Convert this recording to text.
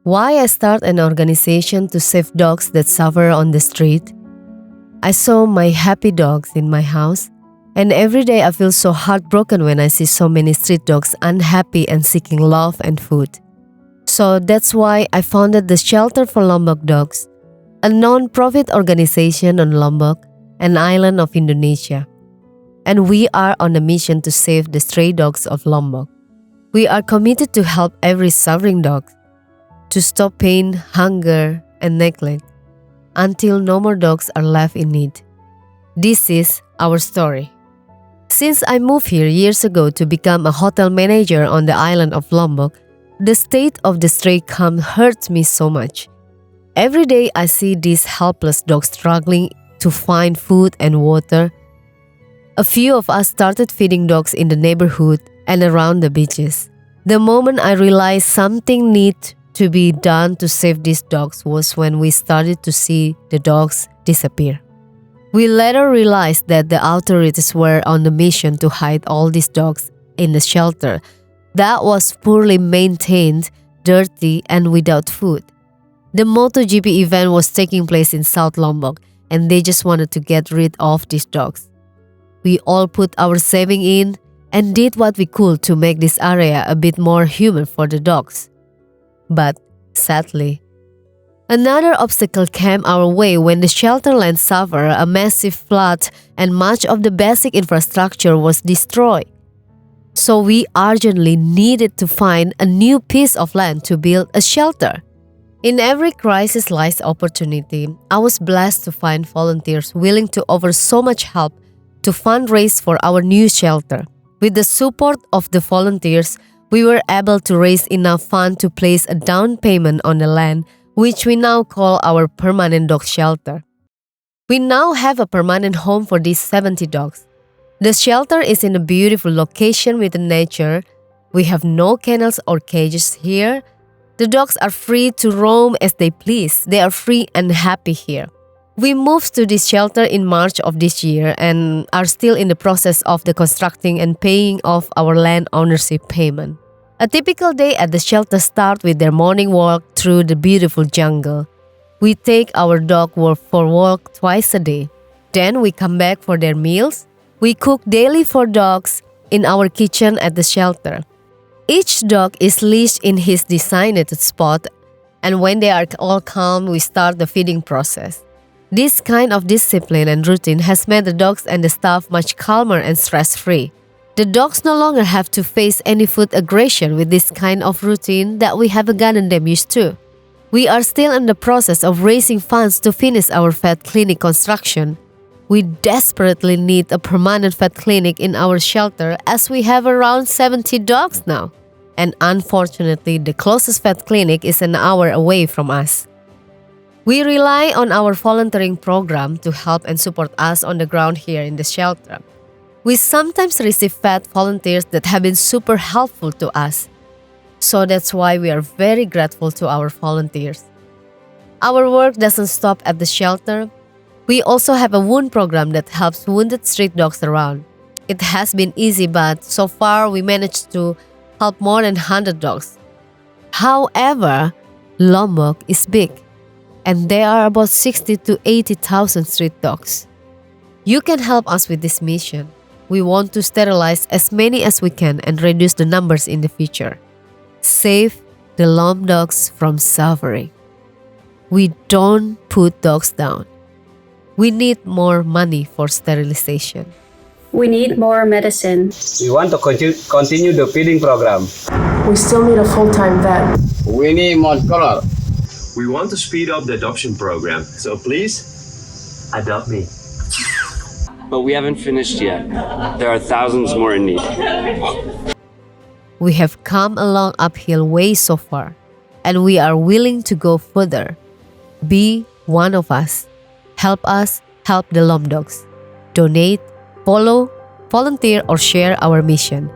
Why I start an organization to save dogs that suffer on the street? I saw my happy dogs in my house, and every day I feel so heartbroken when I see so many street dogs unhappy and seeking love and food. So that's why I founded the Shelter for Lombok Dogs, a non-profit organization on Lombok, an island of Indonesia. And we are on a mission to save the stray dogs of Lombok. We are committed to help every suffering dog, to stop pain, hunger, and neglect, until no more dogs are left in need. This is our story. Since I moved here years ago to become a hotel manager on the island of Lombok, the state of the stray camp hurts me so much. Every day I see these helpless dogs struggling to find food and water. A few of us started feeding dogs in the neighborhood and around the beaches. The moment I realized something needed to be done to save these dogs was when we started to see the dogs disappear. We later realized that the authorities were on a mission to hide all these dogs in the shelter that was poorly maintained, dirty, and without food. The MotoGP event was taking place in South Lombok, and they just wanted to get rid of these dogs. We all put our saving in and did what we could to make this area a bit more human for the dogs. But, sadly, another obstacle came our way when the shelter land suffered a massive flood and much of the basic infrastructure was destroyed. So we urgently needed to find a new piece of land to build a shelter. In every crisis lies opportunity. I was blessed to find volunteers willing to offer so much help to fundraise for our new shelter. With the support of the volunteers, we were able to raise enough funds to place a down payment on the land, which we now call our permanent dog shelter. We now have a permanent home for these 70 dogs. The shelter is in a beautiful location with the nature. We have no kennels or cages here. The dogs are free to roam as they please. They are free and happy here. We moved to this shelter in March of this year and are still in the process of the constructing and paying off our land ownership payment. A typical day at the shelter starts with their morning walk through the beautiful jungle. We take our dog for walk twice a day. Then we come back for their meals. We cook daily for dogs in our kitchen at the shelter. Each dog is leashed in his designated spot, and when they are all calm, we start the feeding process. This kind of discipline and routine has made the dogs and the staff much calmer and stress-free. The dogs no longer have to face any food aggression with this kind of routine that we have gotten them used to. We are still in the process of raising funds to finish our vet clinic construction. We desperately need a permanent vet clinic in our shelter as we have around 70 dogs now. And unfortunately, the closest vet clinic is an hour away from us. We rely on our volunteering program to help and support us on the ground here in the shelter. We sometimes receive vet volunteers that have been super helpful to us. So that's why we are very grateful to our volunteers. Our work doesn't stop at the shelter. We also have a wound program that helps wounded street dogs around. It has been easy, but so far we managed to help more than 100 dogs. However, Lombok is big, and there are about 60 to 80,000 street dogs. You can help us with this mission. We want to sterilize as many as we can and reduce the numbers in the future. Save the Lombok dogs from suffering. We don't put dogs down. We need more money for sterilization. We need more medicine. We want to continue the feeding program. We still need a full-time vet. We need more color. We want to speed up the adoption program, so please, adopt me. But we haven't finished yet. There are thousands more in need. We have come a long uphill way so far, and we are willing to go further. Be one of us. Help us help the Lombok dogs. Donate, follow, volunteer, or share our mission.